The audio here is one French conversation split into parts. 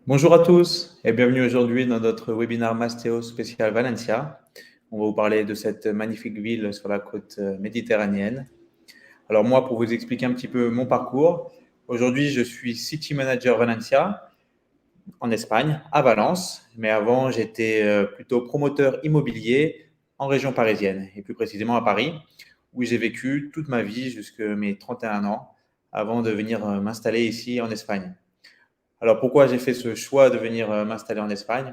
Bonjour à tous et bienvenue aujourd'hui dans notre webinaire Mastéo spécial Valencia. On va vous parler de cette magnifique ville sur la côte méditerranéenne. Alors moi, pour vous expliquer un petit peu mon parcours, aujourd'hui je suis City Manager Valencia en Espagne, à Valence, mais avant j'étais plutôt promoteur immobilier en région parisienne et plus précisément à Paris, où j'ai vécu toute ma vie jusqu'à mes 31 ans avant de venir m'installer ici en Espagne. Alors pourquoi j'ai fait ce choix de venir m'installer en Espagne?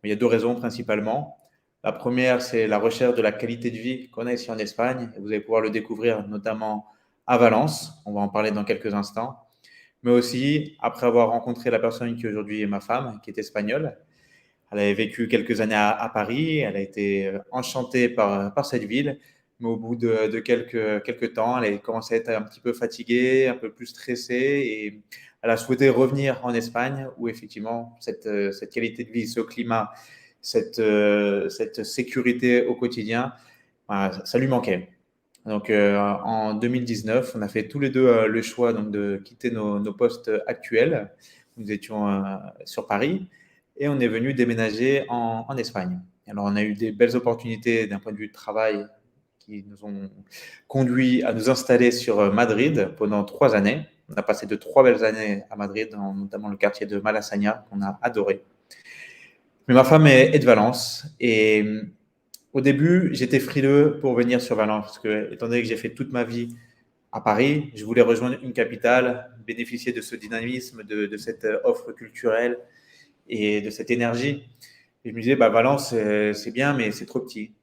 Il y a deux raisons principalement. La première, c'est la recherche de la qualité de vie qu'on a ici en Espagne. Et vous allez pouvoir le découvrir notamment à Valence. On va en parler dans quelques instants. Mais aussi, après avoir rencontré la personne qui aujourd'hui est ma femme, qui est espagnole, elle avait vécu quelques années à Paris. Elle a été enchantée par cette ville. Mais au bout de quelques temps, elle a commencé à être un petit peu fatiguée, un peu plus stressée. Et elle a souhaité revenir en Espagne où effectivement, cette qualité de vie, ce climat, cette sécurité au quotidien, ça lui manquait. Donc, en 2019, on a fait tous les deux le choix donc, de quitter nos postes actuels. Nous étions sur Paris et on est venu déménager en Espagne. Alors, on a eu des belles opportunités d'un point de vue de travail qui nous ont conduit à nous installer sur Madrid pendant 3 années. On a passé de 3 belles années à Madrid, notamment le quartier de Malasaña, qu'on a adoré. Mais ma femme est de Valence et au début, j'étais frileux pour venir sur Valence parce que, étant donné que j'ai fait toute ma vie à Paris, je voulais rejoindre une capitale, bénéficier de ce dynamisme, de cette offre culturelle et de cette énergie. Et je me disais, bah, Valence, c'est bien, mais c'est trop petit.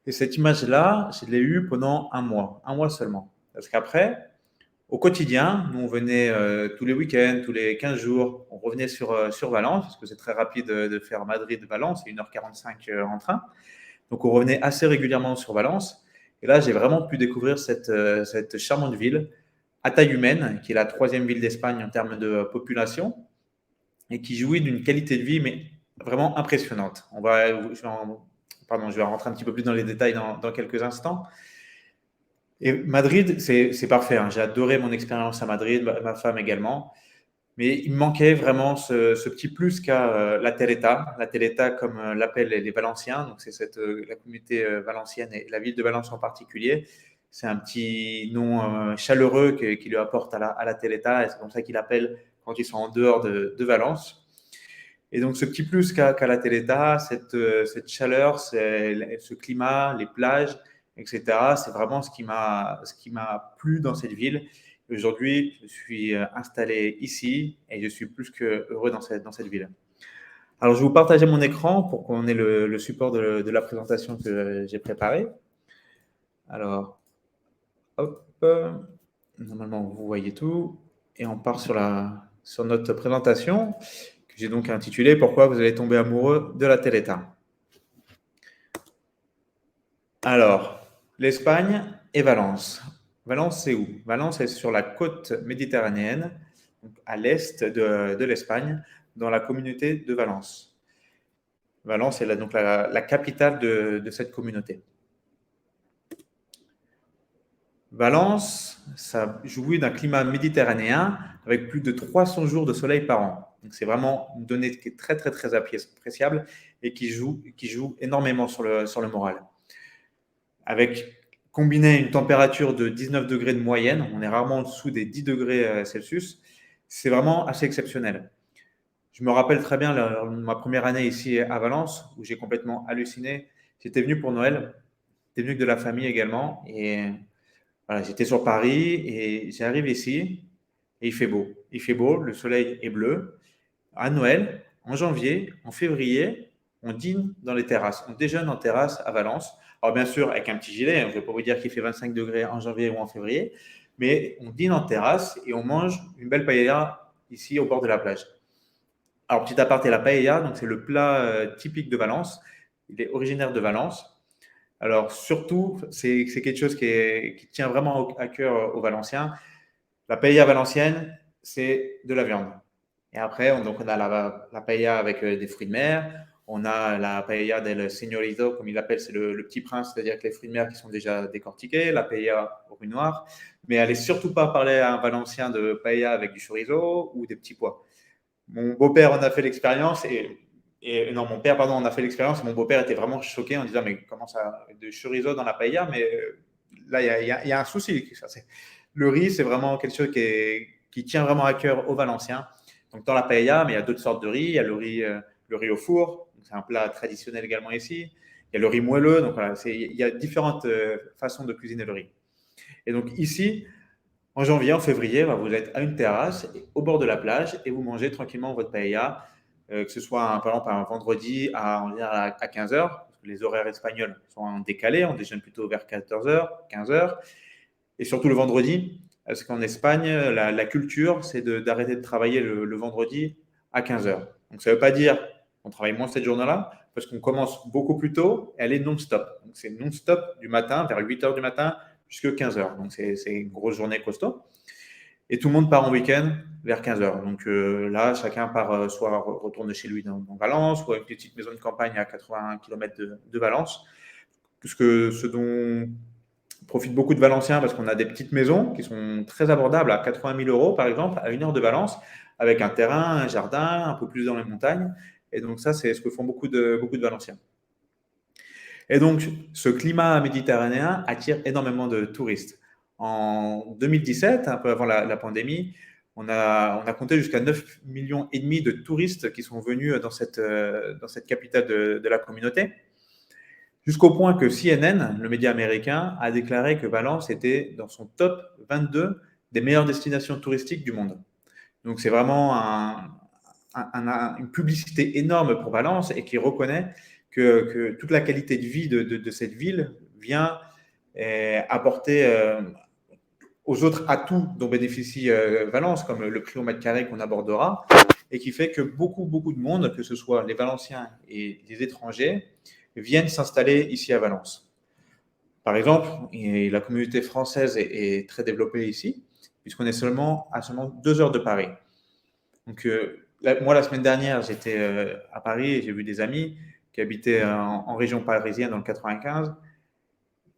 Et cette image-là, je l'ai eue pendant un mois seulement. Parce qu'après, au quotidien, nous, on venait tous les week-ends, tous les 15 jours, on revenait sur Valence, parce que c'est très rapide de faire Madrid-Valence, c'est 1h45 en train. Donc, on revenait assez régulièrement sur Valence. Et là, j'ai vraiment pu découvrir cette charmante ville à taille humaine, qui est la troisième ville d'Espagne en termes de population, et qui jouit d'une qualité de vie, mais vraiment impressionnante. Je vais rentrer un petit peu plus dans les détails dans quelques instants. Et Madrid, c'est parfait, hein. J'ai adoré mon expérience à Madrid, ma femme également. Mais il me manquait vraiment ce petit plus qu'a la Teleta. La Teleta, comme l'appellent les Valenciens, donc c'est la communauté valencienne et la ville de Valence en particulier. C'est un petit nom chaleureux qui lui apporte à la Teleta, et c'est comme ça qu'il appelle quand ils sont en dehors de Valence. Et donc ce petit plus qu'a la Teleta, cette chaleur, ce climat, les plages, etc., c'est vraiment ce qui m'a plu dans cette ville. Aujourd'hui, je suis installé ici et je suis plus que heureux dans cette ville. Alors, je vais vous partager mon écran pour qu'on ait le support de la présentation que j'ai préparée. Alors, hop, normalement, vous voyez tout. Et on part sur notre présentation que j'ai donc intitulée Pourquoi vous allez tomber amoureux de la Teleta. Alors, l'Espagne et Valence. Valence, c'est où? Valence est sur la côte méditerranéenne, donc à l'est de l'Espagne, dans la communauté de Valence. Valence est donc la capitale de cette communauté. Valence, ça jouit d'un climat méditerranéen avec plus de 300 jours de soleil par an. Donc c'est vraiment une donnée qui est très, très, très appréciable et qui joue énormément sur le moral. Avec combiné une température de 19 degrés de moyenne, on est rarement en dessous des 10 degrés Celsius, c'est vraiment assez exceptionnel. Je me rappelle très bien ma première année ici à Valence, où j'ai complètement halluciné. J'étais venu pour Noël, j'étais venu avec de la famille également, et voilà, j'étais sur Paris, et j'arrive ici, et il fait beau. Il fait beau, le soleil est bleu. À Noël, en janvier, en février, on dîne dans les terrasses. On déjeune en terrasse à Valence. Alors bien sûr, avec un petit gilet, je ne vais pas vous dire qu'il fait 25 degrés en janvier ou en février, mais on dîne en terrasse et on mange une belle paella ici au bord de la plage. Alors petit aparté, la paella, donc c'est le plat typique de Valence. Il est originaire de Valence. Alors surtout, c'est quelque chose qui tient vraiment à cœur aux Valenciens. La paella valencienne, c'est de la viande. Et après, on a la paella avec des fruits de mer. On a la paella del señorito, comme il l'appelle, c'est le petit prince, c'est-à-dire que les fruits de mer qui sont déjà décortiqués, la paella au fruits noirs. Mais elle n'est surtout pas parler à un Valencien de paella avec du chorizo ou des petits pois. Mon beau-père en a fait l'expérience et non, mon père, pardon, en a fait l'expérience et mon beau-père était vraiment choqué en disant mais comment ça, de chorizo dans la paella, mais là, il y a un souci. Le riz, c'est vraiment quelque chose qui tient vraiment à cœur aux Valenciens. Donc, dans la paella, mais il y a d'autres sortes de riz. Il y a le riz au four, c'est un plat traditionnel également ici. Il y a le riz moelleux, donc voilà, il y a différentes façons de cuisiner le riz. Et donc, ici, en janvier, en février, bah, vous êtes à une terrasse, au bord de la plage, et vous mangez tranquillement votre paella, que ce soit par exemple un vendredi à 15 heures, parce que les horaires espagnols sont décalés, on déjeune plutôt vers 14 heures, 15 heures, et surtout le vendredi, parce qu'en Espagne, la culture, c'est d'arrêter de travailler le vendredi à 15 heures. Donc ça ne veut pas dire qu'on travaille moins cette journée-là, parce qu'on commence beaucoup plus tôt, et elle est non-stop. Donc c'est non-stop du matin, vers 8 heures du matin, jusqu'à 15 heures. Donc c'est une grosse journée costaud. Et tout le monde part en week-end vers 15 heures. Donc là, chacun part soit retourne chez lui dans Valence, soit une petite maison de campagne à 80 km de Valence. Ce dont profitent beaucoup de Valenciens, parce qu'on a des petites maisons qui sont très abordables, à 80 000 euros par exemple, à 1 heure de Valence, avec un terrain, un jardin, un peu plus dans les montagnes. Et donc ça, c'est ce que font beaucoup de Valenciens. Et donc, ce climat méditerranéen attire énormément de touristes. En 2017, un peu avant la pandémie, on a compté jusqu'à 9,5 millions de touristes qui sont venus dans cette capitale de la communauté, jusqu'au point que CNN, le média américain, a déclaré que Valence était dans son top 22 des meilleures destinations touristiques du monde. Donc c'est vraiment une publicité énorme pour Valence et qui reconnaît que toute la qualité de vie de cette ville vient apporter aux autres atouts dont bénéficie Valence, comme le prix au mètre carré qu'on abordera, et qui fait que beaucoup de monde, que ce soit les Valenciens et les étrangers, viennent s'installer ici à Valence. Par exemple, la communauté française est très développée ici, puisqu'on est à seulement 2 heures de Paris. Donc, moi, la semaine dernière, j'étais à Paris et j'ai vu des amis qui habitaient en région parisienne dans le 95.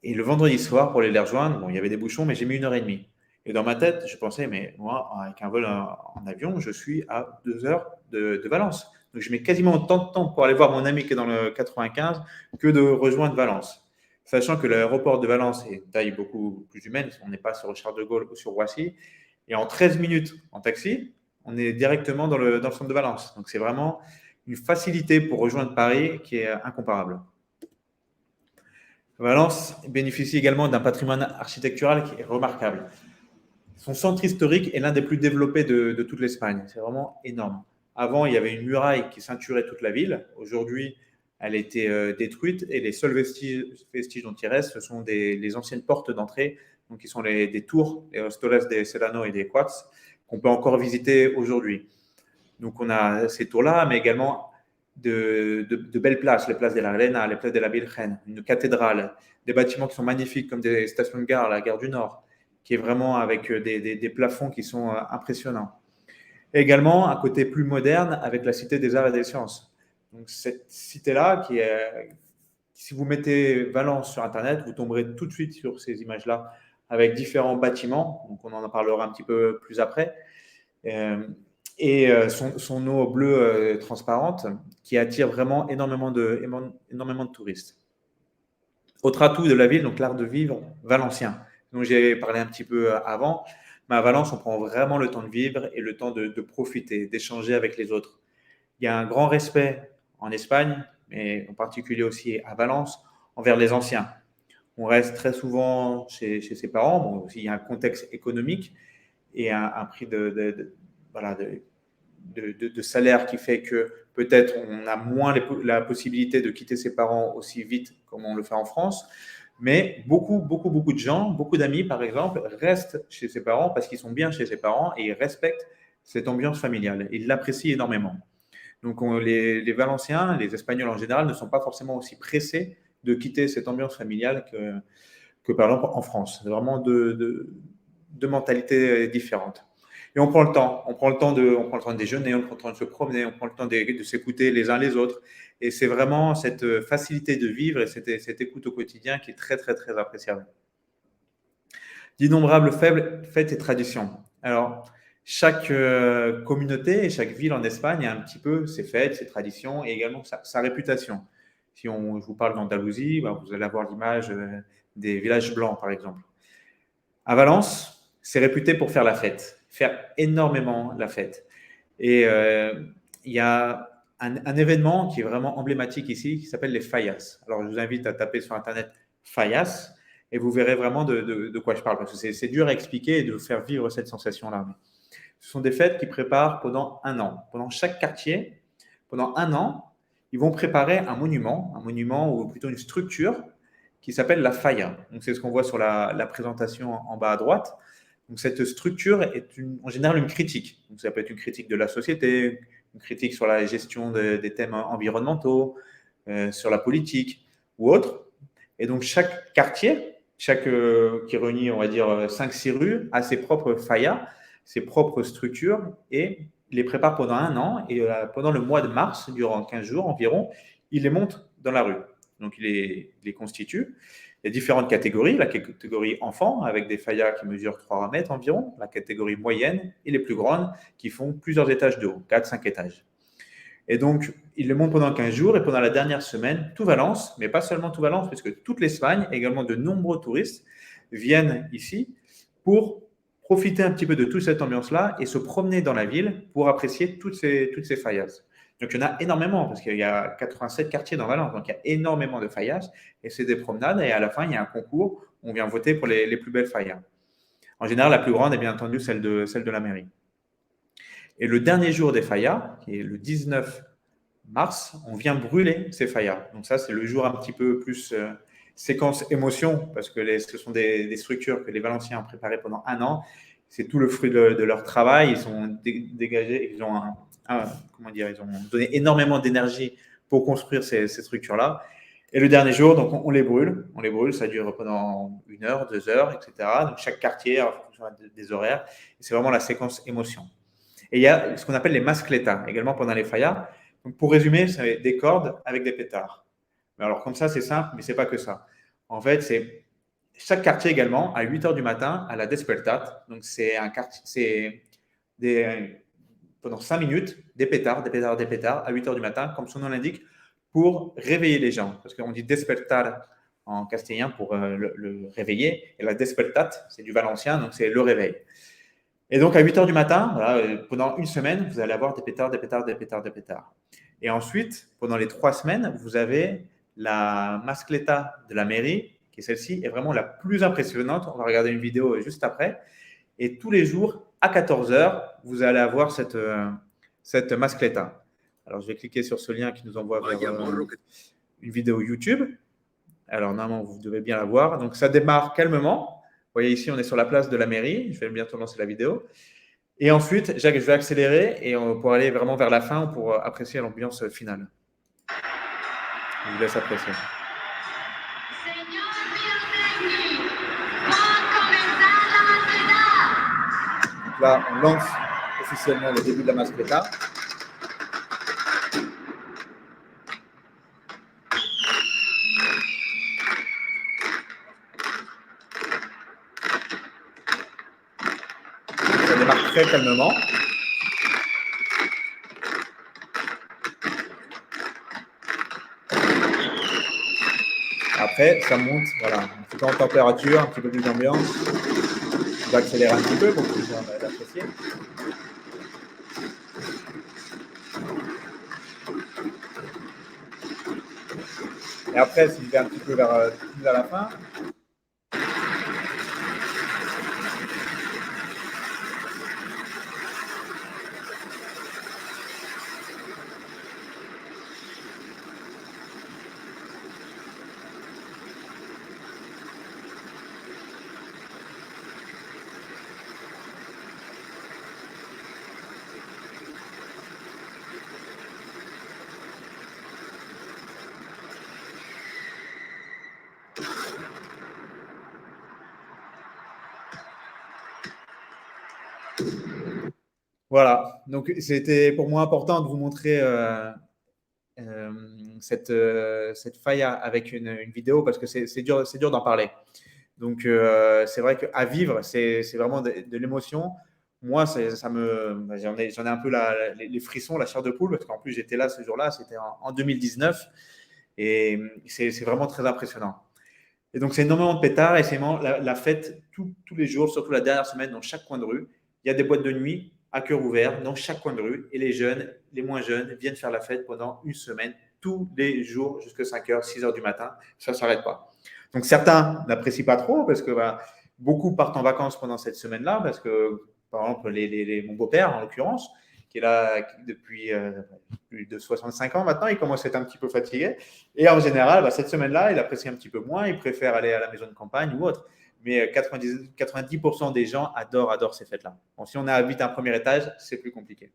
Et le vendredi soir, pour aller les rejoindre, bon, il y avait des bouchons, mais j'ai mis 1 heure et demie. Et dans ma tête, je pensais, mais moi, avec un vol en avion, je suis à 2 heures de Valence. Donc, je mets quasiment autant de temps pour aller voir mon ami qui est dans le 95 que de rejoindre Valence. Sachant que l'aéroport de Valence est une taille beaucoup plus humaine, on n'est pas sur Charles de Gaulle ou sur Roissy. Et en 13 minutes en taxi, on est directement dans le centre de Valence. Donc, c'est vraiment une facilité pour rejoindre Paris qui est incomparable. Valence bénéficie également d'un patrimoine architectural qui est remarquable. Son centre historique est l'un des plus développés de toute l'Espagne. C'est vraiment énorme. Avant, il y avait une muraille qui ceinturait toute la ville. Aujourd'hui, elle a été détruite et les seuls vestiges dont il reste, ce sont les anciennes portes d'entrée, donc qui sont des tours, les Hostoles de Serrano et des Quats, qu'on peut encore visiter aujourd'hui. Donc on a ces tours-là, mais également de belles places, les places de la Reina, les places de la Virgen, une cathédrale, des bâtiments qui sont magnifiques comme des stations de gare, la gare du Nord, qui est vraiment avec des plafonds qui sont impressionnants. Et également un côté plus moderne avec la Cité des Arts et des Sciences. Donc cette cité-là, si vous mettez Valence sur Internet, vous tomberez tout de suite sur ces images-là avec différents bâtiments. Donc on en parlera un petit peu plus après. Et son eau bleue transparente qui attire vraiment énormément de touristes. Autre atout de la ville, donc l'art de vivre valencien, dont j'ai parlé un petit peu avant. Mais à Valence, on prend vraiment le temps de vivre et le temps de profiter, d'échanger avec les autres. Il y a un grand respect en Espagne, mais en particulier aussi à Valence, envers les anciens. On reste très souvent chez ses parents. Bon, il y a un contexte économique et un prix voilà, de salaire qui fait que peut-être on a moins la possibilité de quitter ses parents aussi vite comme on le fait en France. Mais beaucoup de gens, beaucoup d'amis par exemple, restent chez ses parents parce qu'ils sont bien chez ses parents et ils respectent cette ambiance familiale. Ils l'apprécient énormément. Donc les Valenciens, les Espagnols en général, ne sont pas forcément aussi pressés de quitter cette ambiance familiale que par exemple en France. C'est vraiment deux mentalités différentes. Et on prend le temps. On prend le temps de déjeuner, on prend le temps de se promener, on prend le temps de s'écouter les uns les autres. Et c'est vraiment cette facilité de vivre et cette écoute au quotidien qui est très, très, très appréciable. D'innombrables fêtes et traditions. Alors, Chaque communauté et chaque ville en Espagne a un petit peu ses fêtes, ses traditions et également sa réputation. Si je vous parle d'Andalousie, ben, vous allez avoir l'image des villages blancs, par exemple. À Valence, c'est réputé pour faire la fête, faire énormément la fête. Et il y a un événement qui est vraiment emblématique ici, qui s'appelle les Fallas. Alors, je vous invite à taper sur Internet Fallas et vous verrez vraiment de quoi je parle, parce que c'est dur à expliquer et de vous faire vivre cette sensation-là. Ce sont des fêtes qui préparent pendant un an. Pendant chaque quartier, pendant un an, ils vont préparer un monument ou plutôt une structure qui s'appelle la falla. Donc, c'est ce qu'on voit sur la présentation en bas à droite. Donc, cette structure est en général une critique. Donc, ça peut être une critique de la société, une critique sur la gestion des thèmes environnementaux, sur la politique ou autre. Et donc, chaque quartier, qui réunit, on va dire, 5-6 rues, a ses propres fallas, ses propres structures et il les prépare pendant un an. Et pendant le mois de mars, durant 15 jours environ, il les monte dans la rue. Donc, il les constitue. Il y a différentes catégories. La catégorie enfant, avec des fallas qui mesurent 3 mètres environ. La catégorie moyenne et les plus grandes, qui font plusieurs étages de haut, 4-5 étages. Et donc, il le monte pendant 15 jours et pendant la dernière semaine, tout Valence, mais pas seulement tout Valence, puisque toute l'Espagne, également de nombreux touristes, viennent ici pour profiter un petit peu de toute cette ambiance-là et se promener dans la ville pour apprécier toutes ces fallas. Donc, il y en a énormément, parce qu'il y a 87 quartiers dans Valence, donc il y a énormément de fallas, et c'est des promenades, et à la fin, il y a un concours, on vient voter pour les plus belles fallas. En général, la plus grande est bien entendu celle de la mairie. Et le dernier jour des fallas, qui est le 19 mars, on vient brûler ces fallas. Donc ça, c'est le jour un petit peu plus séquence émotion, parce que ce sont des structures que les Valenciens ont préparées pendant un an. C'est tout le fruit de leur travail. Ils ont dégagé, ils ont ils ont donné énormément d'énergie pour construire ces structures-là. Et le dernier jour, donc on les brûle. On les brûle, ça dure pendant 1 heure, 2 heures, etc. Donc chaque quartier en fonction des horaires. Et c'est vraiment la séquence émotion. Et il y a ce qu'on appelle les mascletas, également pendant les fallas. Donc, pour résumer, c'est des cordes avec des pétards. Mais alors, comme ça, c'est simple, mais ce n'est pas que ça. En fait, c'est chaque quartier également, à 8 heures du matin, à la Despertat. Donc, c'est un quartier, pendant 5 minutes, des pétards, à 8 heures du matin, comme son nom l'indique, pour réveiller les gens. Parce qu'on dit despertar en castillan pour le réveiller. Et la despertat, c'est du valencien, donc c'est le réveil. Et donc, à 8 heures du matin, voilà, pendant une semaine, vous allez avoir des pétards. Et ensuite, pendant les 3 semaines, vous avez la mascleta de la mairie, qui est celle-ci, est vraiment la plus impressionnante. On va regarder une vidéo juste après. Et tous les jours, à 14 heures, vous allez avoir cette mascleta. Alors, je vais cliquer sur ce lien qui nous envoie vers une vidéo YouTube. Alors, normalement, vous devez bien la voir. Donc, ça démarre calmement. Vous voyez ici, on est sur la place de la mairie. Je vais bientôt lancer la vidéo. Et ensuite, je vais accélérer et pour aller vraiment vers la fin pour apprécier l'ambiance finale. Je vous laisse apprécier. Donc là, on lance officiellement le début de la mascleta. Ça démarre très calmement. Après, ça monte, voilà, un petit peu en température, un petit peu plus d'ambiance. On va accélérer un petit peu pour que vous l'appréciez. Et après, si je vais un petit peu vers la fin, voilà. Donc, c'était pour moi important de vous montrer cette falla avec une vidéo parce que c'est dur d'en parler. Donc, c'est vrai qu'à vivre, c'est vraiment de l'émotion. moi, j'en ai un peu les frissons, la chair de poule, parce qu'en plus, j'étais là ce jour-là, c'était en 2019, et c'est vraiment très impressionnant. Et donc, c'est énormément de pétards et c'est vraiment la fête tous les jours, surtout la dernière semaine, dans chaque coin de rue. Il y a des boîtes de nuit à cœur ouvert dans chaque coin de rue et les jeunes, les moins jeunes, viennent faire la fête pendant une semaine, tous les jours, jusqu'à 5 heures, 6 heures du matin. Ça ne s'arrête pas. Donc, certains n'apprécient pas trop parce que beaucoup partent en vacances pendant cette semaine-là parce que, par exemple, mon beau-père, en l'occurrence, qui est là depuis plus de 65 ans maintenant, il commence à être un petit peu fatigué. Et en général, cette semaine-là, il apprécie un petit peu moins, il préfère aller à la maison de campagne ou autre. Mais 90% des gens adorent ces fêtes-là. Bon, si on habite un premier étage, c'est plus compliqué.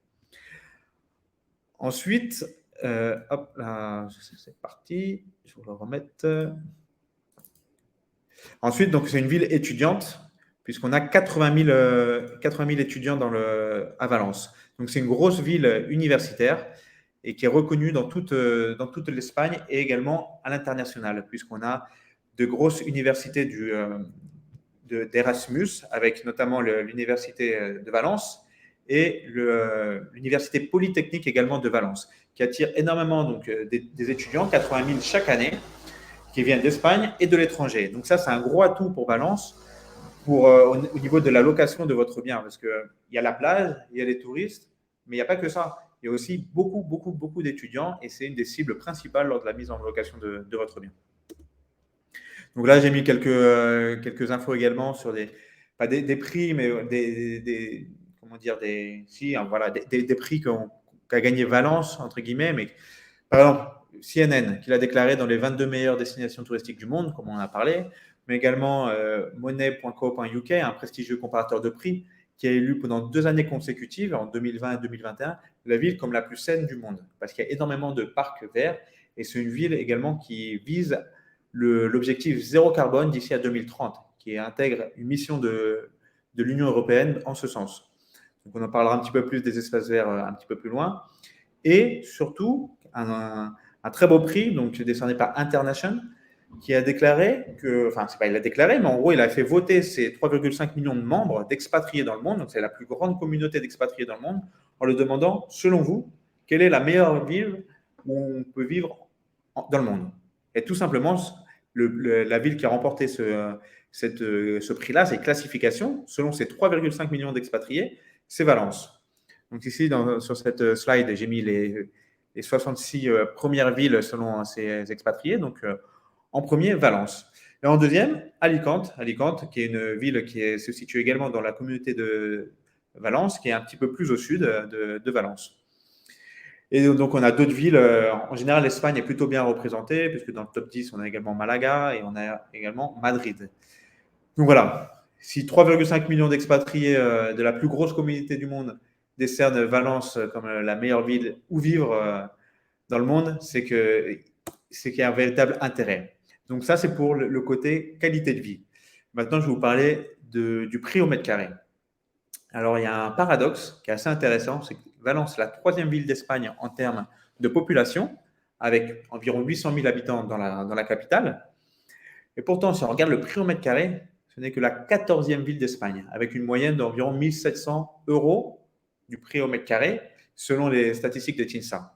Ensuite, hop là, c'est parti. Je vais le remettre. Ensuite, donc, c'est une ville étudiante, puisqu'on a 80 000 étudiants à Valence. Donc, c'est une grosse ville universitaire et qui est reconnue dans toute l'Espagne et également à l'international, puisqu'on a de grosses universités d'Erasmus, avec notamment l'université de Valence et l'université polytechnique également de Valence, qui attire énormément donc, des étudiants, 80 000 chaque année, qui viennent d'Espagne et de l'étranger. Donc ça, c'est un gros atout pour Valence au niveau de la location de votre bien, parce qu'il y a la plage, il y a les touristes, mais il n'y a pas que ça. Il y a aussi beaucoup d'étudiants et c'est une des cibles principales lors de la mise en location de votre bien. Donc là, j'ai mis quelques infos également sur pas des prix, mais comment dire, voilà, des prix qu'a gagné Valence, entre guillemets. Mais par exemple, CNN, qui l'a déclaré dans les 22 meilleures destinations touristiques du monde, comme on en a parlé, mais également money.co.uk, un prestigieux comparateur de prix, qui a élu pendant 2 années consécutives, en 2020 et 2021, la ville comme la plus saine du monde, parce qu'il y a énormément de parcs verts, et c'est une ville également qui vise l'objectif zéro carbone d'ici à 2030, qui intègre une mission de l'Union européenne en ce sens. Donc on en parlera un petit peu plus des espaces verts un petit peu plus loin. Et surtout, un très beau prix, donc décerné par Internation, qui a déclaré que, enfin, c'est pas il l'a déclaré, mais en gros, il a fait voter ses 3,5 millions de membres d'expatriés dans le monde, donc c'est la plus grande communauté d'expatriés dans le monde, en leur demandant, selon vous, quelle est la meilleure ville où on peut vivre dans le monde. Et tout simplement, la ville qui a remporté ce prix-là, ces classifications, selon ces 3,5 millions d'expatriés, c'est Valence. Donc ici, sur cette slide, j'ai mis les 66 premières villes selon ces expatriés. Donc en premier, Valence. Et en deuxième, Alicante, qui est une ville qui se situe également dans la communauté de Valence, qui est un petit peu plus au sud de Valence. Et donc, on a d'autres villes. En général, l'Espagne est plutôt bien représentée, puisque dans le top 10, on a également Malaga et on a également Madrid. Donc voilà, si 3,5 millions d'expatriés de la plus grosse communauté du monde décernent Valence comme la meilleure ville où vivre dans le monde, c'est qu'il y a un véritable intérêt. Donc ça, c'est pour le côté qualité de vie. Maintenant, je vais vous parler du prix au mètre carré. Alors, il y a un paradoxe qui est assez intéressant, c'est que Valence est la 3e ville d'Espagne en termes de population, avec environ 800 000 habitants dans la capitale. Et pourtant, si on regarde le prix au mètre carré, ce n'est que la 14e ville d'Espagne, avec une moyenne d'environ 1 700 € du prix au mètre carré, selon les statistiques de TINSA.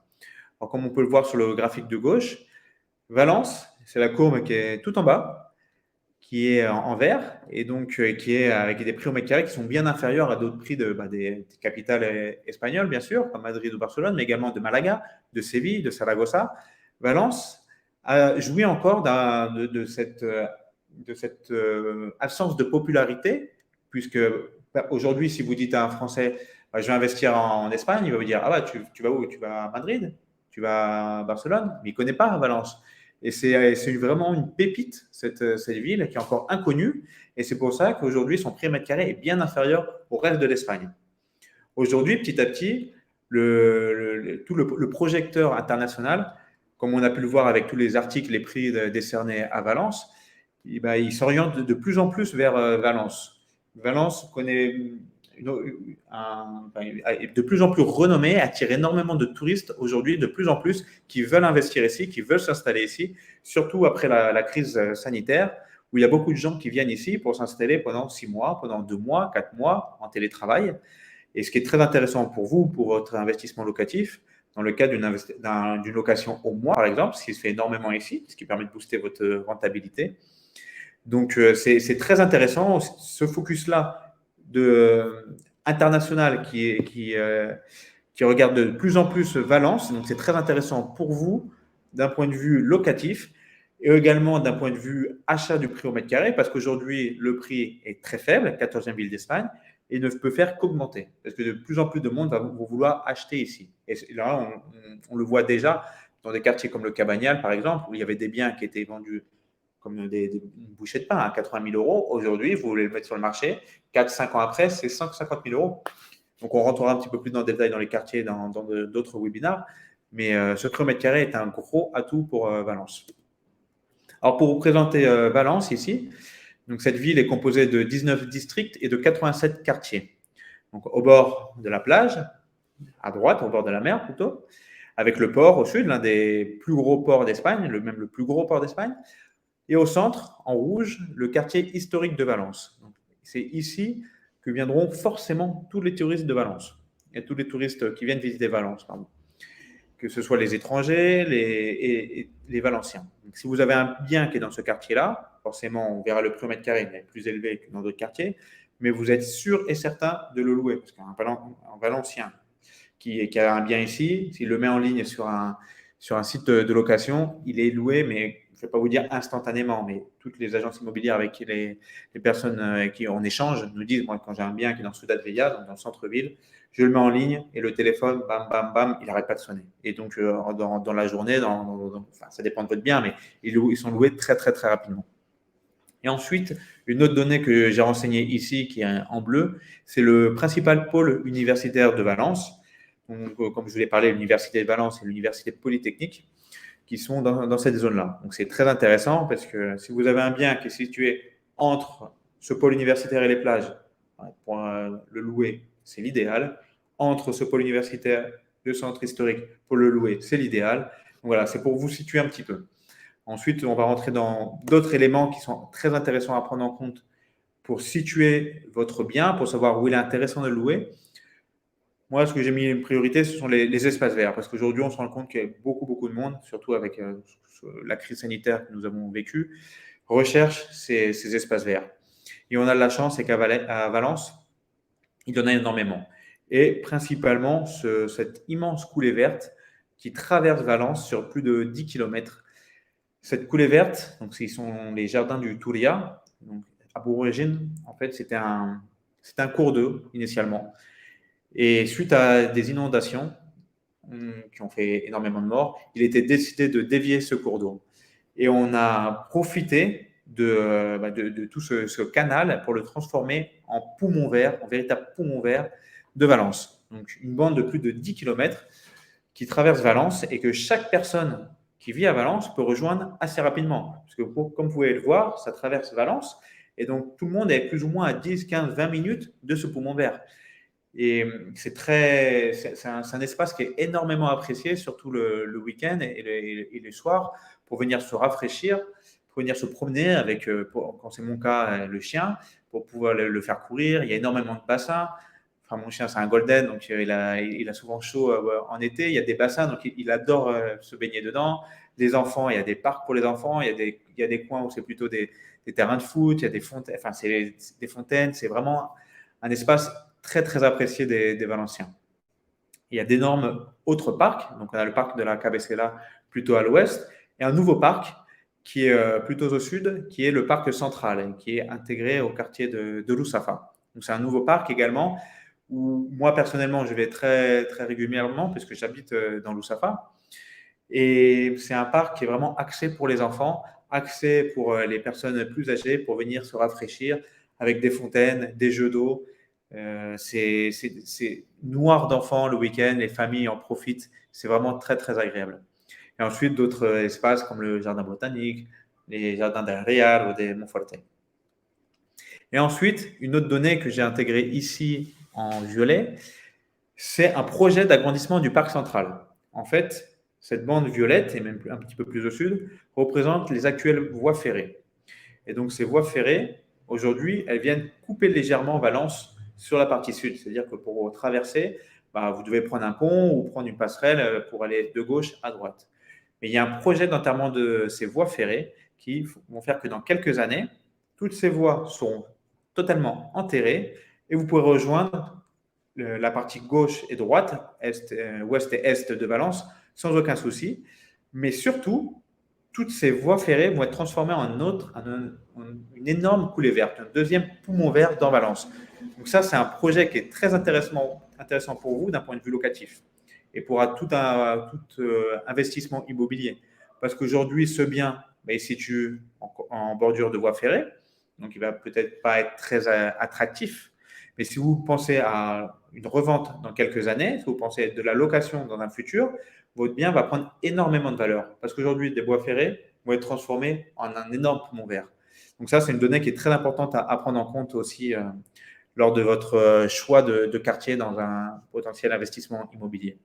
Alors, comme on peut le voir sur le graphique de gauche, Valence, c'est la courbe qui est tout en bas, qui est en vert, et donc qui est avec des prix au mètre carré qui sont bien inférieurs à d'autres prix des capitales espagnoles, bien sûr, comme Madrid ou Barcelone, mais également de Malaga, de Séville, de Saragossa. Valence a joui encore de cette absence de popularité, puisque aujourd'hui, si vous dites à un Français, je vais investir en Espagne, il va vous dire, ah bah, tu vas où? Tu vas à Madrid? Tu vas à Barcelone? Mais il ne connaît pas Valence. Et c'est vraiment une pépite, cette ville, qui est encore inconnue. Et c'est pour ça qu'aujourd'hui, son prix au mètre carré est bien inférieur au reste de l'Espagne. Aujourd'hui, petit à petit, tout le projecteur international, comme on a pu le voir avec tous les articles, les prix décernés à Valence, il s'oriente de plus en plus vers Valence. Valence connaît est de plus en plus renommé, attire énormément de touristes aujourd'hui, de plus en plus, qui veulent investir ici, qui veulent s'installer ici, surtout après la crise sanitaire, où il y a beaucoup de gens qui viennent ici pour s'installer pendant 6 mois, pendant 2 mois, 4 mois en télétravail. Et ce qui est très intéressant pour vous, pour votre investissement locatif, dans le cas d'une location au mois, par exemple, ce qui se fait énormément ici, ce qui permet de booster votre rentabilité. Donc, c'est très intéressant. Ce focus-là international qui regarde de plus en plus Valence. Donc, c'est très intéressant pour vous d'un point de vue locatif et également d'un point de vue achat du prix au mètre carré, parce qu'aujourd'hui, le prix est très faible, 14e ville d'Espagne, et ne peut faire qu'augmenter, parce que de plus en plus de monde va vouloir acheter ici. Et là, on le voit déjà dans des quartiers comme le Cabagnal, par exemple, où il y avait des biens qui étaient vendus comme une bouchée de pain à 80 000 euros. Aujourd'hui, vous voulez le mettre sur le marché, 4-5 ans après, c'est 150 000 euros. Donc, on rentrera un petit peu plus dans le détail dans les quartiers, dans d'autres webinars. Mais ce prix au mètre carré est un gros atout pour Valence. Alors, pour vous présenter Valence ici, donc cette ville est composée de 19 districts et de 87 quartiers. Donc, au bord de la plage, à droite, au bord de la mer plutôt, avec le port au sud, l'un des plus gros ports d'Espagne, même le plus gros port d'Espagne. Et au centre, en rouge, le quartier historique de Valence. C'est ici que viendront forcément tous les touristes de Valence et tous les touristes qui viennent visiter Valence, pardon. Que ce soit les étrangers et les Valenciens. Donc, si vous avez un bien qui est dans ce quartier-là, forcément, on verra le prix au mètre carré, mais plus élevé que dans d'autres quartiers, mais vous êtes sûr et certain de le louer, parce qu'un Valencien qui a un bien ici, s'il le met en ligne sur un site de location, il est loué, mais je ne vais pas vous dire instantanément, mais toutes les agences immobilières avec qui les personnes avec qui on échange nous disent, moi, quand j'ai un bien qui est dans Ciudad Vella, donc dans le centre-ville, je le mets en ligne et le téléphone, bam, bam, bam, il n'arrête pas de sonner. Et donc, dans la journée, enfin, ça dépend de votre bien, mais ils sont loués très, très, très rapidement. Et ensuite, une autre donnée que j'ai renseignée ici, qui est en bleu, c'est le principal pôle universitaire de Valence. Donc, comme je vous l'ai parlé, l'Université de Valence et l'Université Polytechnique, qui sont dans cette zone-là. Donc, c'est très intéressant parce que si vous avez un bien qui est situé entre ce pôle universitaire et les plages, pour le louer, c'est l'idéal. Entre ce pôle universitaire, le centre historique, pour le louer, c'est l'idéal. Donc, voilà, c'est pour vous situer un petit peu. Ensuite, on va rentrer dans d'autres éléments qui sont très intéressants à prendre en compte pour situer votre bien, pour savoir où il est intéressant de le louer. Moi, ce que j'ai mis une priorité, ce sont les espaces verts, parce qu'aujourd'hui, on se rend compte qu'il y a beaucoup, beaucoup de monde, surtout avec la crise sanitaire que nous avons vécue, recherche ces espaces verts. Et on a de la chance, c'est qu'à Valence, il y en a énormément. Et principalement, cette immense coulée verte qui traverse Valence sur plus de 10 km. Cette coulée verte, donc ce sont les jardins du Touria. Donc, à l'origine, en fait, c'était un cours d'eau initialement. Et suite à des inondations qui ont fait énormément de morts, il était décidé de dévier ce cours d'eau. Et on a profité de tout ce canal pour le transformer en poumon vert, en véritable poumon vert de Valence. Donc une bande de plus de 10 km qui traverse Valence et que chaque personne qui vit à Valence peut rejoindre assez rapidement. Parce que comme vous pouvez le voir, ça traverse Valence et donc tout le monde est plus ou moins à 10, 15, 20 minutes de ce poumon vert. Et c'est un espace qui est énormément apprécié, surtout le week-end et les soirs, pour venir se rafraîchir, pour venir se promener avec, quand c'est mon cas, le chien, pour pouvoir le faire courir. Il y a énormément de bassins. Enfin, mon chien, c'est un golden, donc il a souvent chaud en été. Il y a des bassins, donc il adore se baigner dedans. Les enfants, il y a des parcs pour les enfants. Il y a des coins où c'est plutôt des terrains de foot. Il y a des fontaines. Enfin, c'est des fontaines. C'est vraiment un espace très, très apprécié des Valenciens. Il y a d'énormes autres parcs. Donc, on a le parc de la Cabecera plutôt à l'ouest et un nouveau parc qui est plutôt au sud, qui est le parc central, qui est intégré au quartier de Ruzafa. Donc, c'est un nouveau parc également où moi, personnellement, je vais très, très régulièrement puisque j'habite dans Ruzafa. Et c'est un parc qui est vraiment axé pour les enfants, axé pour les personnes plus âgées pour venir se rafraîchir avec des fontaines, des jeux d'eau. C'est noir d'enfants le week-end, les familles en profitent. C'est vraiment très, très agréable. Et ensuite, d'autres espaces comme le jardin botanique, les jardins del Real ou des Monforte. Et ensuite, une autre donnée que j'ai intégrée ici en violet, c'est un projet d'agrandissement du parc central. En fait, cette bande violette, et même un petit peu plus au sud, représente les actuelles voies ferrées. Et donc, ces voies ferrées, aujourd'hui, elles viennent couper légèrement Valence sur la partie sud. C'est-à-dire que pour traverser, vous devez prendre un pont ou prendre une passerelle pour aller de gauche à droite. Mais il y a un projet d'enterrement de ces voies ferrées qui vont faire que dans quelques années, toutes ces voies seront totalement enterrées et vous pourrez rejoindre la partie gauche et droite, ouest et est de Valence, sans aucun souci. Mais surtout, toutes ces voies ferrées vont être transformées une énorme coulée verte, un deuxième poumon vert dans Valence. Donc ça, c'est un projet qui est très intéressant pour vous d'un point de vue locatif et pour tout investissement immobilier. Parce qu'aujourd'hui, ce bien, il se situe en bordure de voie ferrée, donc il ne va peut-être pas être très attractif. Mais si vous pensez à une revente dans quelques années, si vous pensez à de la location dans un futur, votre bien va prendre énormément de valeur. Parce qu'aujourd'hui, des voies ferrées vont être transformées en un énorme poumon vert. Donc ça, c'est une donnée qui est très importante à prendre en compte aussi lors de votre choix de quartier dans un potentiel investissement immobilier.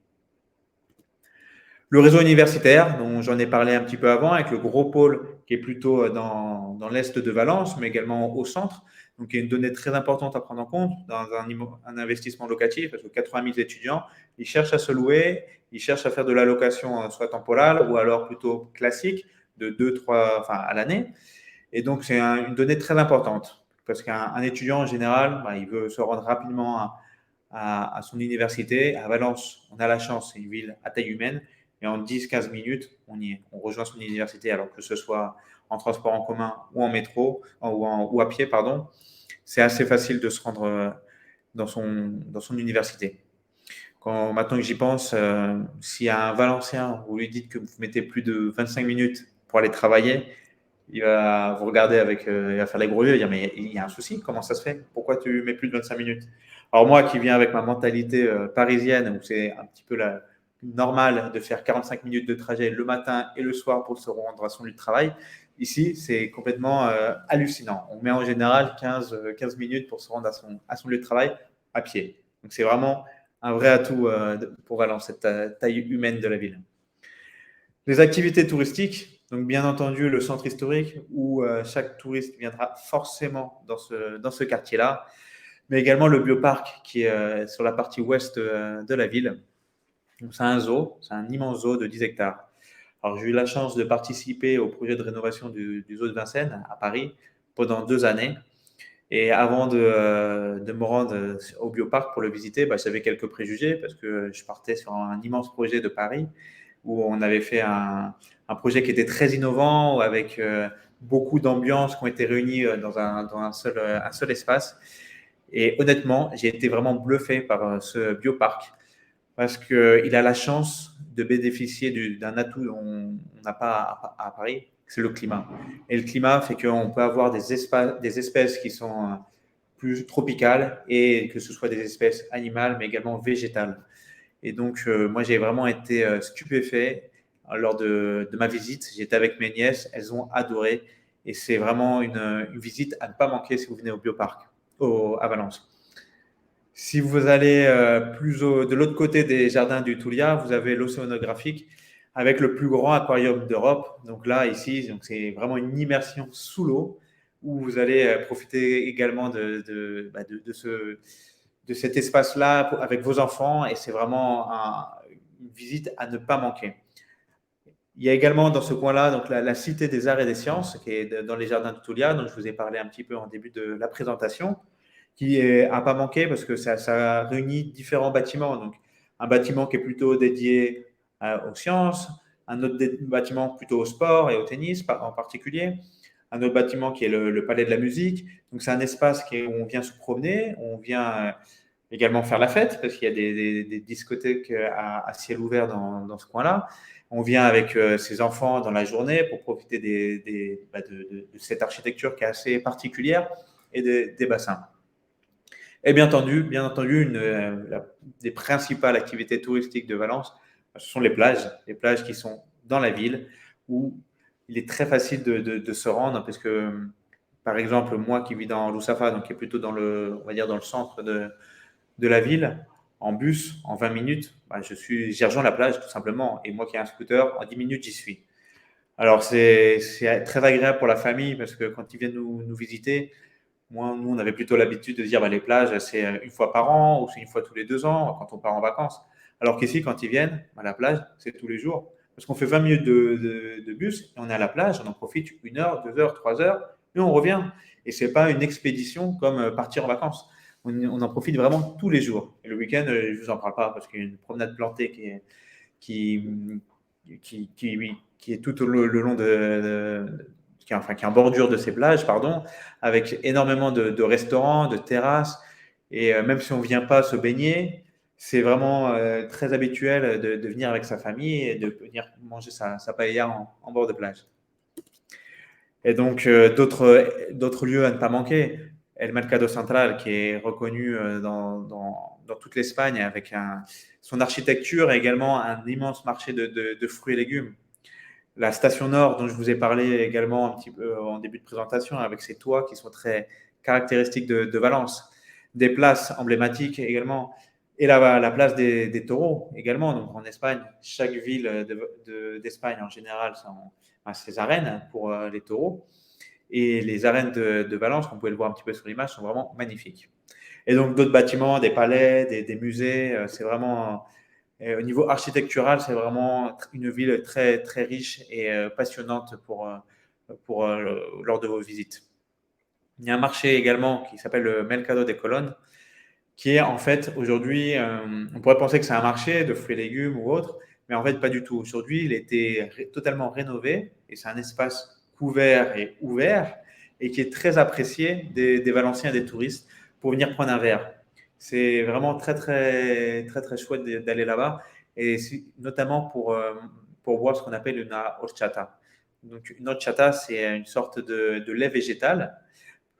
Le réseau universitaire, dont j'en ai parlé un petit peu avant, avec le gros pôle qui est plutôt dans l'est de Valence, mais également au centre, donc il y a une donnée très importante à prendre en compte dans un investissement locatif, parce que 80 000 étudiants, ils cherchent à se louer, ils cherchent à faire de la location soit temporale ou alors plutôt classique, de 2-3 à l'année. Et donc, c'est une donnée très importante, parce qu'un étudiant, en général, il veut se rendre rapidement à son université. À Valence, on a la chance, c'est une ville à taille humaine, et en 10-15 minutes, on y est. On rejoint son université, alors que ce soit en transport en commun ou en métro, ou à pied, pardon. C'est assez facile de se rendre dans son université. Maintenant que j'y pense, s'il y a un Valencien, vous lui dites que vous mettez plus de 25 minutes pour aller travailler, il va vous regarder il va faire les gros yeux, il va dire mais il y a un souci, comment ça se fait? Pourquoi tu mets plus de 25 minutes? Alors moi qui viens avec ma mentalité parisienne, où c'est un petit peu normal de faire 45 minutes de trajet le matin et le soir pour se rendre à son lieu de travail, ici c'est complètement hallucinant. On met en général 15 minutes pour se rendre à son lieu de travail à pied. Donc c'est vraiment un vrai atout pour Valence, cette taille humaine de la ville. Les activités touristiques, donc bien entendu le centre historique où chaque touriste viendra forcément dans ce quartier-là, mais également le bioparc qui est sur la partie ouest de la ville. C'est un zoo, c'est un immense zoo de 10 hectares. Alors j'ai eu la chance de participer au projet de rénovation du zoo de Vincennes à Paris pendant 2 années. Et avant de me rendre au bioparc pour le visiter, j'avais quelques préjugés parce que je partais sur un immense projet de Paris où on avait fait un projet qui était très innovant avec beaucoup d'ambiances qui ont été réunies dans un seul espace. Et honnêtement, j'ai été vraiment bluffé par ce bioparc parce qu'il a la chance de bénéficier d'un atout dont on n'a pas à Paris, c'est le climat. Et le climat fait qu'on peut avoir des espèces qui sont plus tropicales et que ce soit des espèces animales, mais également végétales. Et donc, moi, j'ai vraiment été stupéfait lors de ma visite. J'étais avec mes nièces, elles ont adoré. Et c'est vraiment une visite à ne pas manquer si vous venez au bioparc à Valence. Si vous allez de l'autre côté des jardins du Tulia, vous avez l'océanographique avec le plus grand aquarium d'Europe. Donc là, ici, c'est vraiment une immersion sous l'eau où vous allez profiter également de cet espace-là avec vos enfants et c'est vraiment une visite à ne pas manquer. Il y a également dans ce coin-là donc la Cité des Arts et des Sciences qui est dans les jardins de Tulia, dont je vous ai parlé un petit peu en début de la présentation, qui est à pas manquer parce que ça réunit différents bâtiments. Donc, un bâtiment qui est plutôt dédié aux sciences, un autre bâtiment plutôt au sport et au tennis en particulier, un autre bâtiment qui est le Palais de la Musique. Donc, c'est un espace où on vient se promener, on vient également faire la fête parce qu'il y a des discothèques à ciel ouvert dans ce coin-là. On vient avec ses enfants dans la journée pour profiter de cette architecture qui est assez particulière et des bassins. Et bien entendu, des principales activités touristiques de Valence, ce sont les plages qui sont dans la ville où il est très facile de se rendre parce que, par exemple, moi qui vis dans Lussafa, donc qui est plutôt on va dire dans le centre de la ville, en bus, en 20 minutes, j'y rejoins la plage tout simplement. Et moi qui ai un scooter, en 10 minutes, j'y suis. Alors, c'est très agréable pour la famille parce que quand ils viennent nous visiter, Moi, nous, on avait plutôt l'habitude de dire les plages, c'est une fois par an ou c'est une fois tous les 2 ans quand on part en vacances. Alors qu'ici, quand ils viennent à la plage, c'est tous les jours. Parce qu'on fait 20 minutes de bus et on est à la plage, on en profite 1 heure, 2 heures, 3 heures et on revient. Et ce n'est pas une expédition comme partir en vacances. On en profite vraiment tous les jours. Et le week-end, je ne vous en parle pas parce qu'il y a une promenade plantée qui, qui est tout le long qui est en bordure de ces plages, pardon, avec énormément de restaurants, de terrasses. Et même si on ne vient pas se baigner, c'est vraiment très habituel de venir avec sa famille et de venir manger sa paella en bord de plage. Et donc, d'autres lieux à ne pas manquer. El Mercado Central, qui est reconnu dans toute l'Espagne avec son architecture et également un immense marché de fruits et légumes. La station Nord, dont je vous ai parlé également un petit peu en début de présentation, avec ses toits qui sont très caractéristiques de Valence. Des places emblématiques également. Et la place des taureaux également. Donc en Espagne, chaque ville d'Espagne en général a ses arènes pour les taureaux. Et les arènes de Valence, comme vous pouvez le voir un petit peu sur l'image, sont vraiment magnifiques. Et donc d'autres bâtiments, des palais, des musées, c'est vraiment au niveau architectural, c'est vraiment une ville très, très riche et passionnante lors de vos visites. Il y a un marché également qui s'appelle le Mercado de Colón, qui est en fait aujourd'hui, on pourrait penser que c'est un marché de fruits et légumes ou autre, mais en fait pas du tout. Aujourd'hui, il a été totalement rénové et c'est un espace couvert et ouvert et qui est très apprécié des Valenciens et des touristes pour venir prendre un verre. C'est vraiment très, très, très, très chouette d'aller là-bas et notamment pour boire ce qu'on appelle une horchata. Donc, une horchata, c'est une sorte de lait végétal,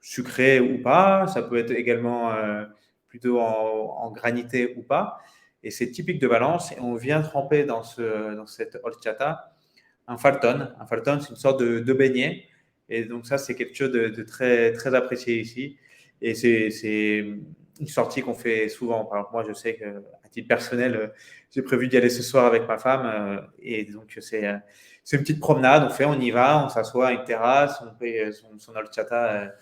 sucré ou pas. Ça peut être également plutôt en granité ou pas. Et c'est typique de Valence. Et on vient tremper dans cette horchata un falton. Un falton, c'est une sorte de beignet. Et donc ça, c'est quelque chose de très, très apprécié ici. Et c'est une sortie qu'on fait souvent. Alors moi, je sais qu'à titre personnel, j'ai prévu d'y aller ce soir avec ma femme. Et donc, c'est une petite promenade. On y va, on s'assoit à une terrasse, on fait son horchata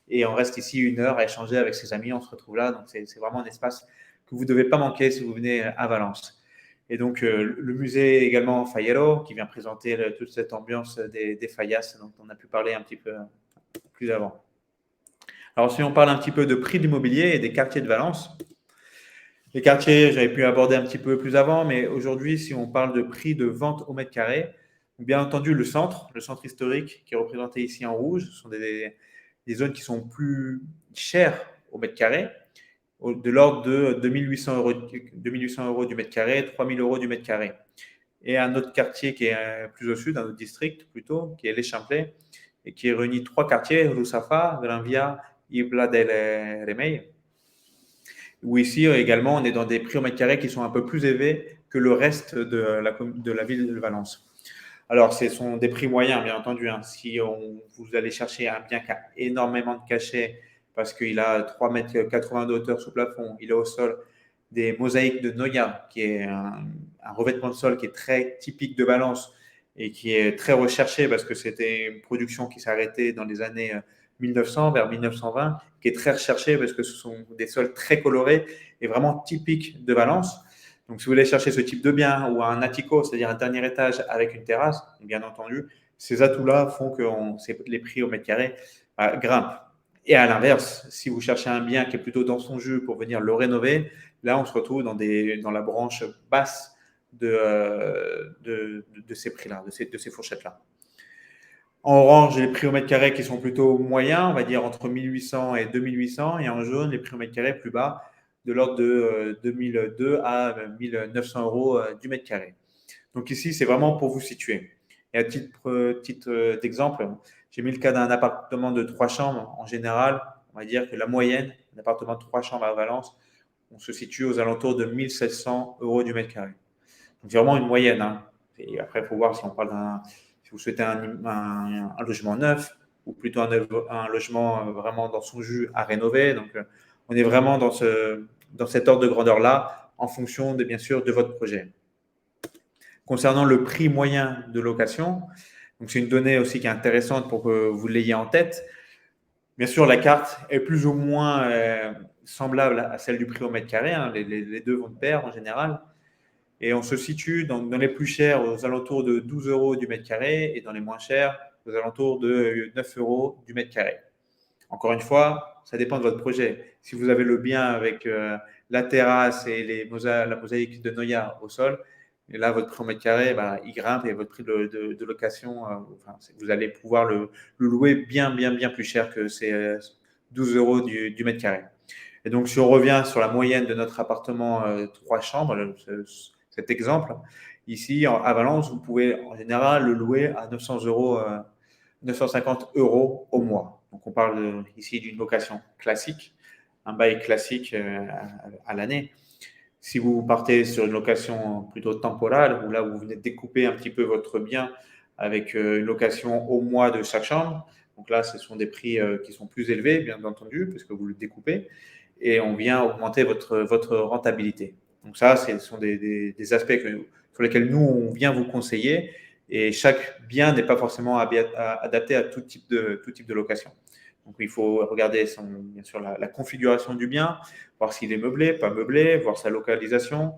et on reste ici 1 heure à échanger avec ses amis. On se retrouve là. Donc, c'est vraiment un espace que vous ne devez pas manquer si vous venez à Valence. Et donc, le musée également Fayero, qui vient présenter toute cette ambiance des Fallas dont on a pu parler un petit peu plus avant. Alors, si on parle un petit peu de prix de l'immobilier et des quartiers de Valence, les quartiers, j'avais pu aborder un petit peu plus avant, mais aujourd'hui, si on parle de prix de vente au mètre carré, bien entendu, le centre historique qui est représenté ici en rouge, ce sont des zones qui sont plus chères au mètre carré, de l'ordre de 2800 euros, 2800 euros du mètre carré, 3000 euros du mètre carré. Et un autre quartier qui est plus au sud, un autre district plutôt, qui est Les Champlets, et qui réunit 3 quartiers, Rusafa, Gran Via, Ibla del Remei, où ici également on est dans des prix au mètre carré qui sont un peu plus élevés que le reste de la ville de Valence. Alors, ce sont des prix moyens, bien entendu. Hein. Si vous allez chercher un bien qui a énormément de cachet, parce qu'il a 3,80 m de hauteur sous plafond, il a au sol des mosaïques de Noya, qui est un revêtement de sol qui est très typique de Valence et qui est très recherché parce que c'était une production qui s'est arrêtée dans les années 1900, vers 1920, qui est très recherchée parce que ce sont des sols très colorés et vraiment typiques de Valence. Donc, si vous voulez chercher ce type de bien ou un attico, c'est-à-dire un dernier étage avec une terrasse, bien entendu, ces atouts-là font que les prix au mètre carré grimpent. Et à l'inverse, si vous cherchez un bien qui est plutôt dans son jus pour venir le rénover, là, on se retrouve dans la branche basse de ces prix-là, de ces fourchettes-là. En orange, les prix au mètre carré qui sont plutôt moyens, on va dire entre 1800 et 2800. Et en jaune, les prix au mètre carré plus bas, de l'ordre de 2002 à 1900 euros du mètre carré. Donc ici, c'est vraiment pour vous situer. Et à titre d'exemple, j'ai mis le cas d'un appartement de 3 chambres. En général, on va dire que la moyenne d'un appartement de 3 chambres à Valence, on se situe aux alentours de 1700 euros du mètre carré. Donc c'est vraiment une moyenne. Hein. Et après, il faut voir si on parle si vous souhaitez un logement neuf ou plutôt un logement vraiment dans son jus à rénover. Donc, on est vraiment dans cet ordre de grandeur-là en fonction, bien sûr, de votre projet. Concernant le prix moyen de location, donc c'est une donnée aussi qui est intéressante pour que vous l'ayez en tête. Bien sûr, la carte est plus ou moins semblable à celle du prix au mètre carré, hein. Les deux vont de pair en général. Et on se situe dans les plus chers aux alentours de 12 euros du mètre carré et dans les moins chers aux alentours de 9 euros du mètre carré. Encore une fois, ça dépend de votre projet. Si vous avez le bien avec la terrasse et la mosaïque de Noya au sol, et là, votre prix au mètre carré, bah, il grimpe et votre prix de location, vous allez pouvoir le louer bien, bien, bien plus cher que ces 12 euros du mètre carré. Et donc, si on revient sur la moyenne de notre appartement 3 chambres, cet exemple, ici à Valence, vous pouvez en général le louer à 900 euros, 950 euros au mois. Donc, on parle ici d'une location classique, un bail classique à l'année. Si vous partez sur une location plutôt temporale, où là vous venez de découper un petit peu votre bien avec une location au mois de chaque chambre, donc là ce sont des prix qui sont plus élevés, bien entendu, puisque vous le découpez, et on vient augmenter votre rentabilité. Donc ça, ce sont des aspects sur lesquels nous, on vient vous conseiller, et chaque bien n'est pas forcément adapté à tout type de location. Donc il faut regarder bien sûr la configuration du bien, voir s'il est meublé, pas meublé, voir sa localisation,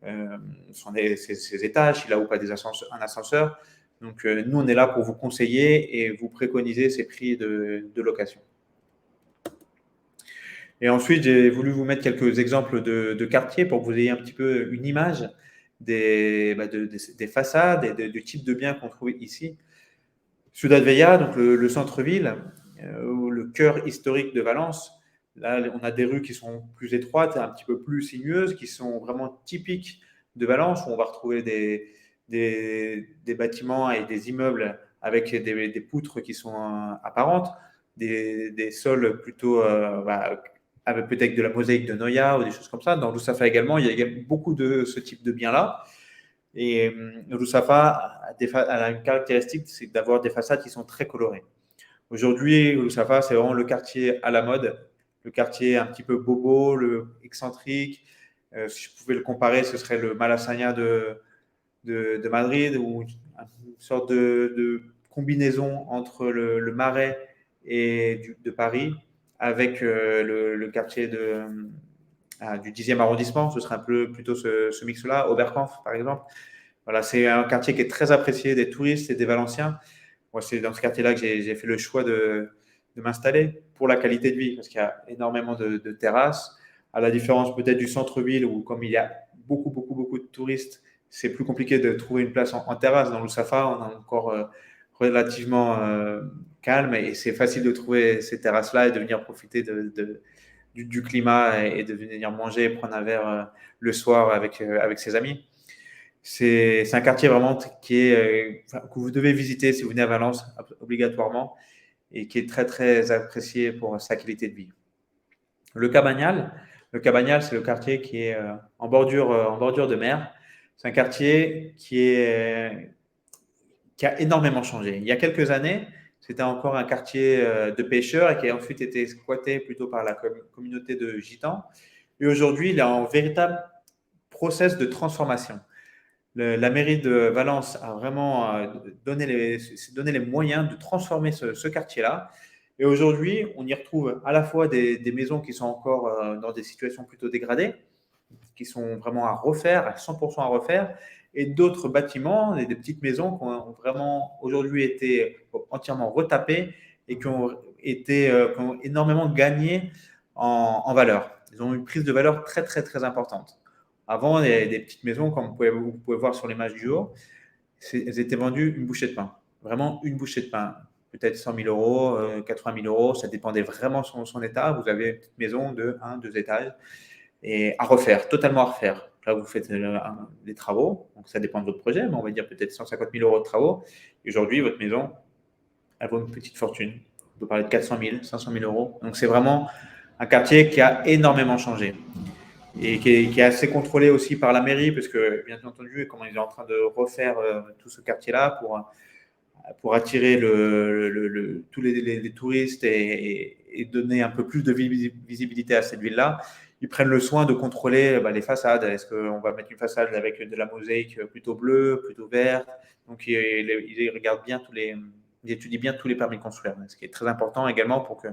ses étages, s'il a ou pas un ascenseur. Donc nous, on est là pour vous conseiller et vous préconiser ces prix de location. Et ensuite, j'ai voulu vous mettre quelques exemples de quartiers pour que vous ayez un petit peu une image des façades et du type de biens qu'on trouve ici. Ciudad Vella, donc le centre-ville, le cœur historique de Valence. Là, on a des rues qui sont plus étroites, un petit peu plus sinueuses, qui sont vraiment typiques de Valence, où on va retrouver des bâtiments et des immeubles avec des poutres qui sont apparentes, des sols plutôt avec peut-être de la mosaïque de Noya ou des choses comme ça. Dans Lusafa également, il y a beaucoup de ce type de biens-là. Et Lusafa a une caractéristique, c'est d'avoir des façades qui sont très colorées. Aujourd'hui, Lusafa, c'est vraiment le quartier à la mode, le quartier un petit peu bobo, le excentrique. Si je pouvais le comparer, ce serait le Malasaña de Madrid, ou une sorte de combinaison entre le Marais et de Paris, avec le quartier du 10e arrondissement. Ce serait un peu plutôt ce mix-là, Oberkampf par exemple. Voilà, c'est un quartier qui est très apprécié des touristes et des Valenciens. Moi, c'est dans ce quartier-là que j'ai fait le choix de m'installer pour la qualité de vie, parce qu'il y a énormément de terrasses. À la différence peut-être du centre-ville, où comme il y a beaucoup, beaucoup, beaucoup de touristes, c'est plus compliqué de trouver une place en terrasse. Dans Lusafa, on est encore relativement calme, et c'est facile de trouver ces terrasses-là et de venir profiter du climat et de venir manger et prendre un verre le soir avec ses amis. C'est un quartier vraiment que vous devez visiter si vous venez à Valence obligatoirement, et qui est très très apprécié pour sa qualité de vie. Le Cabagnal, c'est le quartier qui est en bordure de mer. C'est un quartier qui a énormément changé. Il y a quelques années, c'était encore un quartier de pêcheurs et qui a ensuite été squatté plutôt par la communauté de gitans. Et aujourd'hui, il est en véritable process de transformation. La mairie de Valence a vraiment donné les moyens de transformer ce quartier-là. Et aujourd'hui, on y retrouve à la fois des maisons qui sont encore dans des situations plutôt dégradées, qui sont vraiment à refaire, à 100% à refaire, et d'autres bâtiments, des petites maisons qui ont vraiment aujourd'hui été entièrement retapées et qui ont énormément gagné en valeur. Ils ont une prise de valeur très, très, très importante. Avant, des petites maisons, comme vous pouvez voir sur l'image du haut, elles étaient vendues une bouchée de pain. Vraiment une bouchée de pain. Peut-être 100 000 euros, 80 000 euros. Ça dépendait vraiment de son état. Vous avez une petite maison de 1, 2 étages et à refaire, totalement à refaire. Là, vous faites des travaux. Donc, ça dépend de votre projet, mais on va dire peut-être 150 000 euros de travaux. Et aujourd'hui, votre maison, elle vaut une petite fortune. On peut parler de 400 000, 500 000 euros. Donc, c'est vraiment un quartier qui a énormément changé et qui est assez contrôlé aussi par la mairie, parce que, bien entendu, comme ils sont en train de refaire tout ce quartier-là pour attirer tous les touristes et donner un peu plus de visibilité à cette ville-là, ils prennent le soin de contrôler les façades. Est-ce qu'on va mettre une façade avec de la mosaïque plutôt bleue, plutôt verte? Donc, ils regardent bien ils étudient bien tous les permis de construire, ce qui est très important également pour que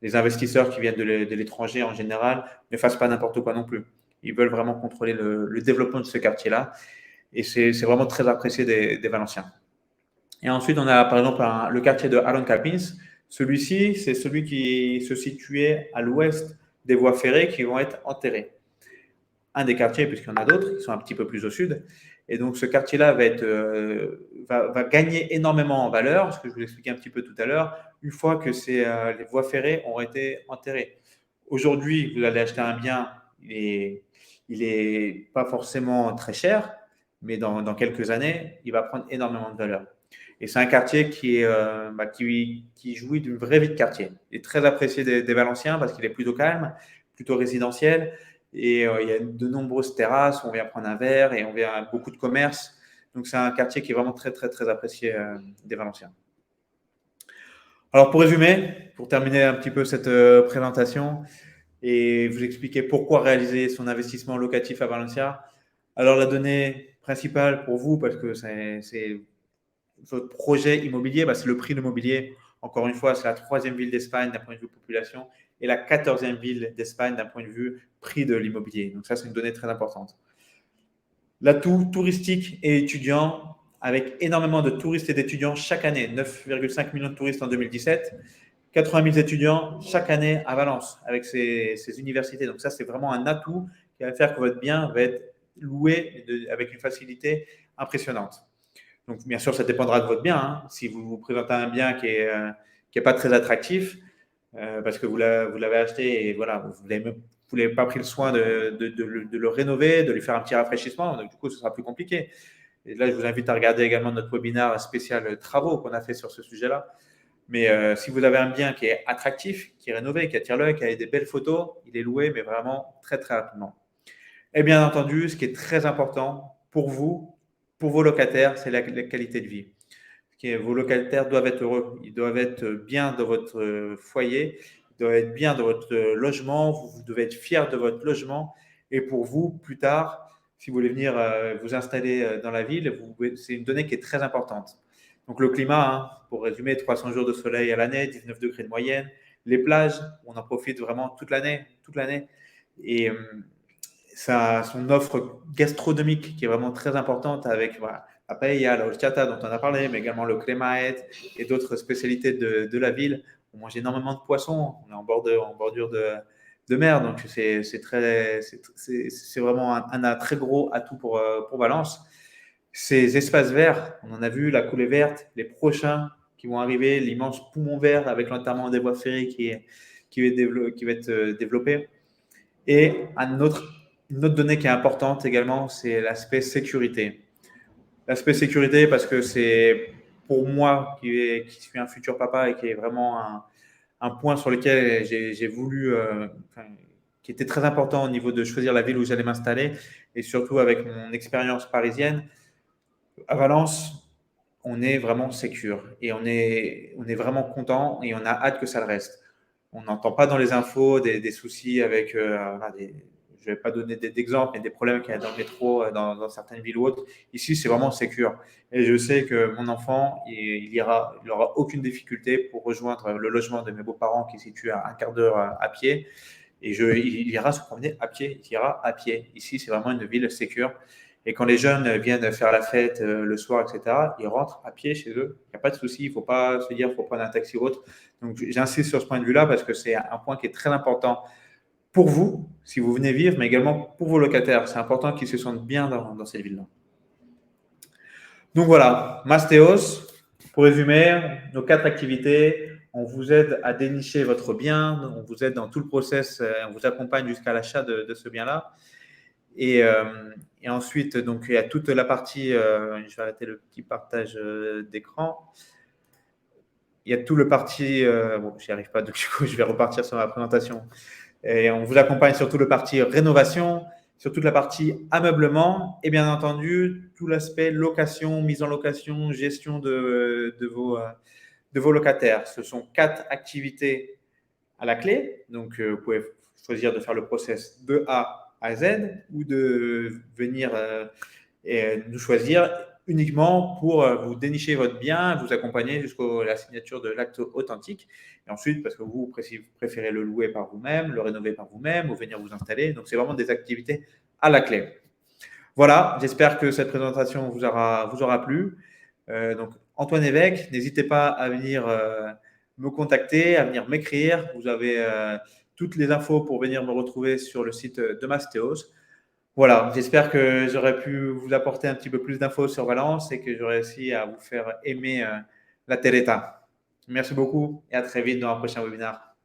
les investisseurs qui viennent de l'étranger en général ne fassent pas n'importe quoi non plus. Ils veulent vraiment contrôler le développement de ce quartier-là et c'est vraiment très apprécié des Valenciens. Et ensuite, on a par exemple le quartier de Aaron Capins. Celui-ci, c'est celui qui se situait à l'ouest des voies ferrées qui vont être enterrées. Un des quartiers, puisqu'il y en a d'autres qui sont un petit peu plus au sud. Et donc, ce quartier-là va gagner énormément en valeur, ce que je vous expliquais un petit peu tout à l'heure, une fois que les voies ferrées ont été enterrées. Aujourd'hui, vous allez acheter un bien, il est pas forcément très cher, mais dans quelques années, il va prendre énormément de valeur. Et c'est un quartier qui jouit d'une vraie vie de quartier. Il est très apprécié des Valenciens parce qu'il est plutôt calme, plutôt résidentiel. Et il y a de nombreuses terrasses où on vient prendre un verre et on vient beaucoup de commerce. Donc, c'est un quartier qui est vraiment très, très, très apprécié des Valenciens. Alors, pour résumer, pour terminer un petit peu cette présentation et vous expliquer pourquoi réaliser son investissement locatif à Valencia, alors la donnée principale pour vous, parce que c'est votre projet immobilier, c'est le prix de l'immobilier. Encore une fois, c'est la 3e ville d'Espagne d'un point de vue population et la 14e ville d'Espagne d'un point de vue prix de l'immobilier. Donc ça, c'est une donnée très importante. L'atout touristique et étudiant, avec énormément de touristes et d'étudiants chaque année, 9,5 millions de touristes en 2017, 80 000 étudiants chaque année à Valence avec ces universités. Donc ça, c'est vraiment un atout qui va faire que votre bien va être loué avec une facilité impressionnante. Donc, bien sûr, ça dépendra de votre bien. Hein. Si vous vous présentez un bien qui est pas très attractif, parce que vous l'avez acheté et voilà, vous n'avez pas pris le soin de le rénover, de lui faire un petit rafraîchissement, donc du coup, ce sera plus compliqué. Et là, je vous invite à regarder également notre webinaire spécial travaux qu'on a fait sur ce sujet-là. Mais si vous avez un bien qui est attractif, qui est rénové, qui attire l'œil, qui a des belles photos, il est loué, mais vraiment très, très rapidement. Et bien entendu, ce qui est très important pour vous, pour vos locataires, c'est la qualité de vie. Vos locataires doivent être heureux, ils doivent être bien dans votre foyer, ils doivent être bien dans votre logement, vous devez être fiers de votre logement. Et pour vous, plus tard, si vous voulez venir vous installer dans la ville, c'est une donnée qui est très importante. Donc le climat, hein, pour résumer, 300 jours de soleil à l'année, 19 degrés de moyenne. Les plages, on en profite vraiment toute l'année. Et son offre gastronomique qui est vraiment très importante avec la paella, la horchata dont on a parlé, mais également le cremaet et d'autres spécialités de la ville. On mange énormément de poissons, on est en bordure de mer, donc c'est vraiment un très gros atout pour Valence. Ces espaces verts, on en a vu, la coulée verte, les prochains qui vont arriver, l'immense poumon vert avec l'enterrement des voies ferrées qui va être développé. Et une autre donnée qui est importante également, c'est l'aspect sécurité. L'aspect sécurité, parce que c'est pour moi qui suis un futur papa et qui est vraiment un point sur lequel j'ai voulu, qui était très important au niveau de choisir la ville où j'allais m'installer et surtout avec mon expérience parisienne. À Valence, on est vraiment sécure et on est vraiment content et on a hâte que ça le reste. On n'entend pas dans les infos des soucis avec je ne vais pas donner d'exemples, mais des problèmes qu'il y a dans le métro, dans certaines villes ou autres. Ici, c'est vraiment sécure. Et je sais que mon enfant, il n'aura aucune difficulté pour rejoindre le logement de mes beaux-parents qui est situé à un quart d'heure à pied. Et il ira se promener à pied. Il ira à pied. Ici, c'est vraiment une ville sécure. Et quand les jeunes viennent faire la fête le soir, etc., ils rentrent à pied chez eux. Il n'y a pas de souci. Il ne faut pas se dire qu'il faut prendre un taxi ou autre. Donc, j'insiste sur ce point de vue-là parce que c'est un point qui est très important pour vous, si vous venez vivre, mais également pour vos locataires. C'est important qu'ils se sentent bien dans cette ville-là. Donc voilà, Mastéos, pour résumer, nos 4 activités. On vous aide à dénicher votre bien, on vous aide dans tout le process, on vous accompagne jusqu'à l'achat de ce bien-là. Et ensuite, donc, il y a toute la partie, je vais arrêter le petit partage d'écran. Il y a tout le parti, bon, j'y arrive pas, donc du coup, je vais repartir sur ma présentation. Et on vous accompagne sur tout le parti rénovation, sur toute la partie ameublement et bien entendu, tout l'aspect location, mise en location, gestion de vos locataires. Ce sont 4 activités à la clé. Donc, vous pouvez choisir de faire le process de A à Z ou de venir et nous choisir uniquement pour vous dénicher votre bien, vous accompagner jusqu'à la signature de l'acte authentique. Et ensuite, parce que vous préférez le louer par vous-même, le rénover par vous-même ou venir vous installer. Donc, c'est vraiment des activités à la clé. Voilà, j'espère que cette présentation vous aura plu. Donc, Antoine Évêque, n'hésitez pas à venir me contacter, à venir m'écrire. Vous avez toutes les infos pour venir me retrouver sur le site de Mastéos. Voilà, j'espère que j'aurais pu vous apporter un petit peu plus d'infos sur Valence et que j'aurais réussi à vous faire aimer la Tereta. Merci beaucoup et à très vite dans un prochain webinaire.